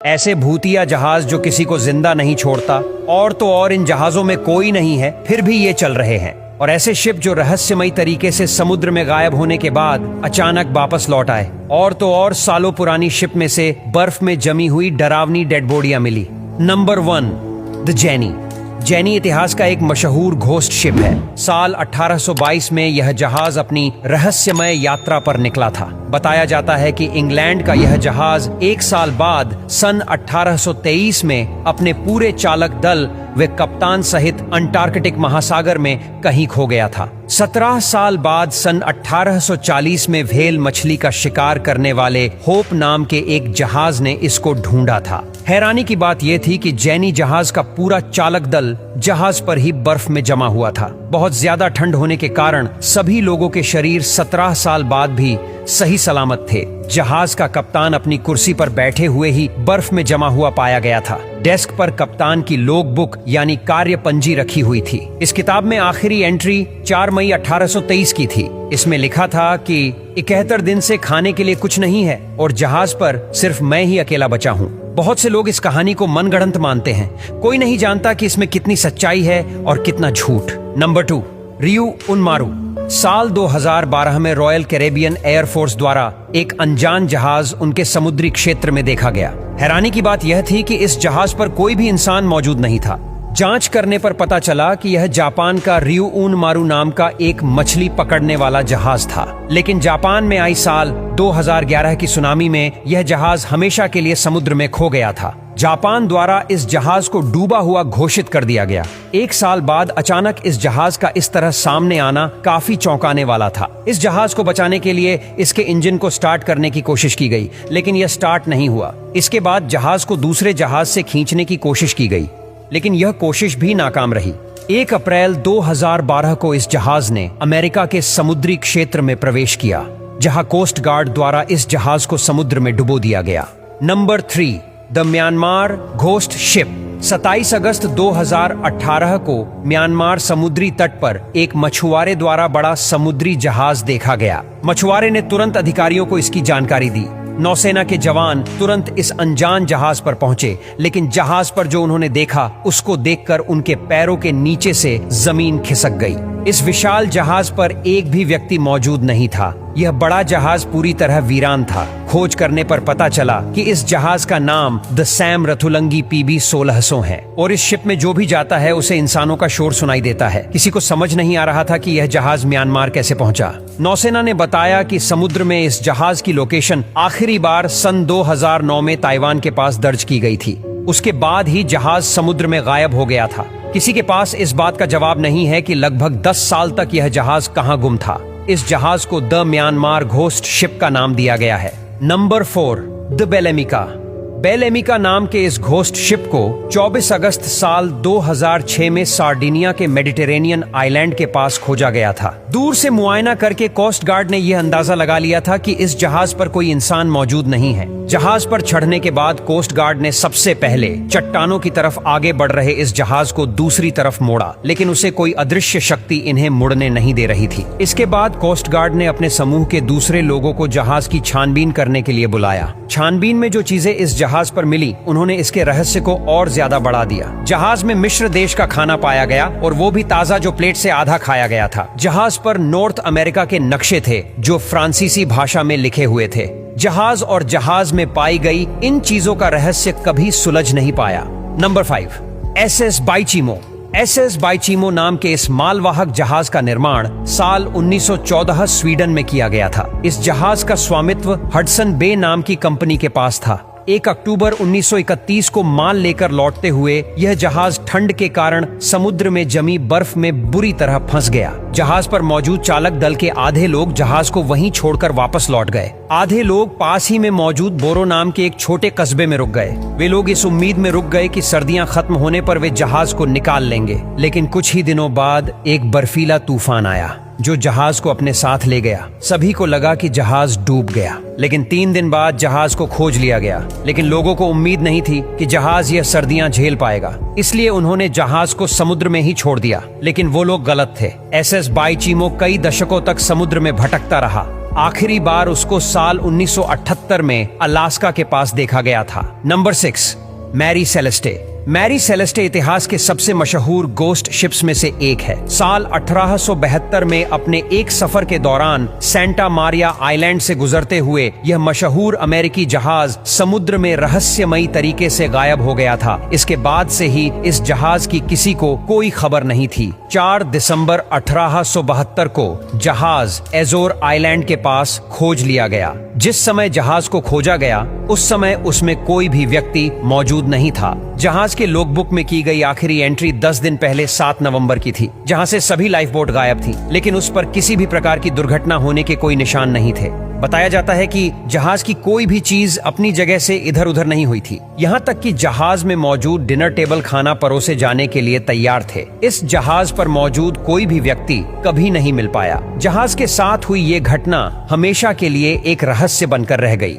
ऐसे भूतिया जहाज जो किसी को जिंदा नहीं छोड़ता, और तो और इन जहाजों में कोई नहीं है, फिर भी ये चल रहे हैं। और ऐसे शिप जो रहस्यमयी तरीके से समुद्र में गायब होने के बाद अचानक वापस लौट आए। और तो और सालों पुरानी शिप में से बर्फ में जमी हुई डरावनी डेड बॉडियां मिली। Number 1, the Jenny. जेनी इतिहास का एक मशहूर घोस्ट शिप है। साल 1822 में यह जहाज अपनी रहस्यमय यात्रा पर निकला था। बताया जाता है कि इंग्लैंड का यह जहाज एक साल बाद सन 1823 में अपने पूरे चालक दल व कप्तान सहित अंटार्कटिक महासागर में कहीं खो गया था। 17 साल बाद सन 1840 में व्हेल मछली का शिकार करने वाले होप नाम के एक जहाज ने इसको ढूंढा था। हैरानी की बात यह थी कि जेनी जहाज का पूरा चालक दल जहाज पर ही बर्फ में जमा हुआ था। बहुत ज्यादा ठंड होने के कारण सभी लोगों के शरीर 17 साल बाद भी सही सलामत थे। जहाज का कप्तान अपनी कुर्सी पर बैठे हुए ही बर्फ में जमा हुआ पाया गया था। डेस्क पर कप्तान की लॉग बुक यानी कार्य पंजी रखी हुई थी। इस किताब में आखिरी एंट्री 4 मई 1823 की थी। इसमें लिखा था कि 71 दिन से खाने के लिए कुछ नहीं है और जहाज पर सिर्फ मैं ही अकेला बचा हूँ। बहुत से लोग इस कहानी को मनगढ़ंत मानते हैं। कोई नहीं जानता कि इसमें कितनी सच्चाई है और कितना झूठ। नंबर 2, रियू उनमारू। साल 2012 में रॉयल कैरेबियन एयरफोर्स द्वारा एक अनजान जहाज उनके समुद्री क्षेत्र में देखा गया। हैरानी की बात यह थी कि इस जहाज पर कोई भी इंसान मौजूद नहीं था। जांच करने पर पता चला कि यह जापान का रियू उनमारू नाम का एक मछली पकड़ने वाला जहाज था। लेकिन जापान में आई साल 2011 की सुनामी में यह जहाज हमेशा के लिए समुद्र में खो गया था। जापान द्वारा इस जहाज को डूबा हुआ घोषित कर दिया गया। एक साल बाद अचानक इस जहाज का इस तरह सामने आना काफी चौंकाने वाला था। इस जहाज को बचाने के लिए इसके इंजन को स्टार्ट करने की कोशिश की गई, लेकिन यह स्टार्ट नहीं हुआ। इसके बाद जहाज को दूसरे जहाज से खींचने की कोशिश की गई, लेकिन यह कोशिश भी नाकाम रही। 1 अप्रैल 2012 को इस जहाज ने अमेरिका के समुद्री क्षेत्र में प्रवेश किया, जहां कोस्ट गार्ड द्वारा इस जहाज को समुद्र में डुबो दिया गया। Number 3, the Myanmar ghost ship. 27 अगस्त 2018 को म्यांमार समुद्री तट पर एक मछुआरे द्वारा बड़ा समुद्री जहाज देखा गया। मछुआरे ने तुरंत अधिकारियों को इसकी जानकारी दी। नौसेना के जवान तुरंत इस अनजान जहाज पर पहुंचे, लेकिन जहाज पर जो उन्होंने देखा उसको देखकर उनके पैरों के नीचे से जमीन खिसक गई। इस विशाल जहाज पर एक भी व्यक्ति मौजूद नहीं था। यह बड़ा जहाज पूरी तरह वीरान था। खोज करने पर पता चला कि इस जहाज का नाम द सैम रथुलंगी PB 1600 है और इस शिप में जो भी जाता है उसे इंसानों का शोर सुनाई देता है। किसी को समझ नहीं आ रहा था कि यह जहाज म्यांमार कैसे पहुंचा। नौसेना ने बताया कि समुद्र में इस जहाज की लोकेशन आखिरी बार सन 2009 में ताइवान के पास दर्ज की गई थी। उसके बाद ही जहाज समुद्र में गायब हो गया था। किसी के पास इस बात का जवाब नहीं है कि लगभग 10 साल तक यह जहाज कहां गुम था। इस जहाज को द म्यांमार घोस्ट शिप का नाम दिया गया है। Number 4, the बेलेमिका। बेलेमिका नाम के इस घोस्ट शिप को 24 अगस्त साल 2006 में सार्डिनिया के मेडिटेरेनियन आइलैंड के पास खोजा गया था। दूर से मुआयना करके कोस्ट गार्ड ने यह अंदाजा लगा लिया था कि इस जहाज पर कोई इंसान मौजूद नहीं है। जहाज पर चढ़ने के बाद कोस्ट गार्ड ने सबसे पहले चट्टानों की तरफ आगे बढ़ रहे इस जहाज को दूसरी तरफ मोड़ा, लेकिन उसे कोई अदृश्य शक्ति इन्हें मुड़ने नहीं दे रही थी। इसके बाद कोस्ट गार्ड ने अपने समूह के दूसरे लोगों को जहाज की छानबीन करने के लिए बुलाया। छानबीन में जो चीजें इस जहाज पर मिली, उन्होंने इसके रहस्य को और ज्यादा बढ़ा दिया। जहाज में मिस्र देश का खाना पाया गया और वो भी ताजा, जो प्लेट से आधा खाया गया था। जहाज पर नॉर्थ अमेरिका के नक्शे थे जो फ्रांसीसी भाषा में लिखे हुए थे। जहाज और जहाज में पाई गई इन चीजों का रहस्य कभी सुलझ नहीं पाया। Number 5, SS बाइचीमो। SS बाइचीमो नाम के इस मालवाहक जहाज का निर्माण साल 1914 स्वीडन में किया गया था। इस जहाज का स्वामित्व हडसन बे नाम की कंपनी के पास था। 1 अक्टूबर 1931 को माल लेकर लौटते हुए यह जहाज ठंड के कारण समुद्र में जमी बर्फ में बुरी तरह फंस गया। जहाज पर मौजूद चालक दल के आधे लोग जहाज को वहीं छोड़कर वापस लौट गए। आधे लोग पास ही में मौजूद बोरो नाम के एक छोटे कस्बे में रुक गए। वे लोग इस उम्मीद में रुक गए कि सर्दियां खत्म होने पर वे जहाज को निकाल लेंगे, लेकिन कुछ ही दिनों बाद एक बर्फीला तूफान आया जो जहाज को अपने साथ ले गया। सभी को लगा कि जहाज डूब गया, लेकिन 3 दिन बाद जहाज को खोज लिया गया। लेकिन लोगों को उम्मीद नहीं थी कि जहाज यह सर्दियां झेल पाएगा, इसलिए उन्होंने जहाज को समुद्र में ही छोड़ दिया। लेकिन वो लोग गलत थे। SS बाइचीमो कई दशकों तक समुद्र में भटकता रहा। आखिरी बार उसको साल 1978 में अलास्का के पास देखा गया था। Number 6, Mary Celeste. Mary Celeste इतिहास के सबसे मशहूर गोस्ट शिप्स में से एक है। साल 1872 में अपने एक सफर के दौरान सेंटा मारिया आइलैंड से गुजरते हुए यह मशहूर अमेरिकी जहाज समुद्र में रहस्यमयी तरीके से गायब हो गया था। इसके बाद से ही इस जहाज की किसी को कोई खबर नहीं थी। 4 दिसंबर 1872 को जहाज एजोर आइलैंड के पास खोज लिया गया। जिस समय जहाज को खोजा गया उस समय उसमें कोई भी व्यक्ति मौजूद नहीं था। जहाज के लॉगबुक में की गई आखिरी एंट्री 10 दिन पहले 7 नवंबर की थी, जहां से सभी लाइफ बोट गायब थी, लेकिन उस पर किसी भी प्रकार की दुर्घटना होने के कोई निशान नहीं थे। बताया जाता है कि जहाज की कोई भी चीज अपनी जगह से इधर उधर नहीं हुई थी, यहाँ तक कि जहाज में मौजूद डिनर टेबल खाना परोसे जाने के लिए तैयार थे। इस जहाज पर मौजूद कोई भी व्यक्ति कभी नहीं मिल पाया। जहाज के साथ हुई ये घटना हमेशा के लिए एक रहस्य बनकर रह गई।